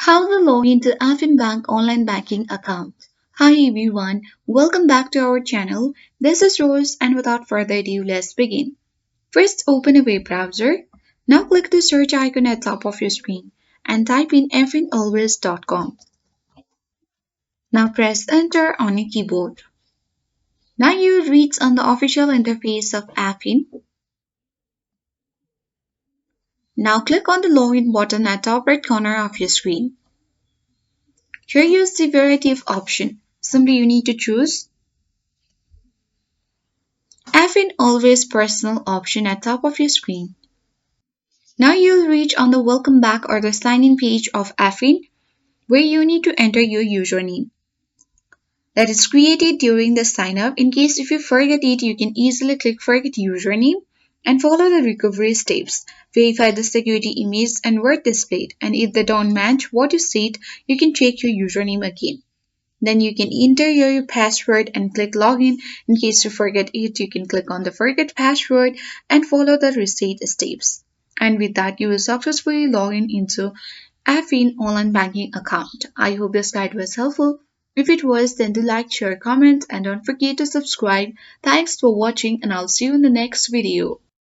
How to log into Affin Bank online banking account. Hi everyone, welcome back to our channel. This is Rose and without further ado, let's begin. First open a web browser. Now click the search icon at top of your screen and type in affinalways.com. Now press enter on your keyboard. Now you will reach on the official interface of Affin. Now click on the login button at top right corner of your screen. Here you see variety of options. Simply you need to choose Affin Always Personal option at top of your screen. Now you'll reach on the welcome back or the sign in page of Affin where you need to enter your username that is created during the sign up. In case if you forget it, you can easily click forget username and follow the recovery steps. Verify the security image and word displayed, and if they don't match what you said, you can check your username again. Then you can enter your password and click login. In case you forget it, you can click on the forget password and follow the reset steps. And with that, you will successfully log in into Affin online banking account. I hope this guide was helpful. If it was, then do like, share, comment, and don't forget to subscribe. Thanks for watching, and I'll see you in the next video.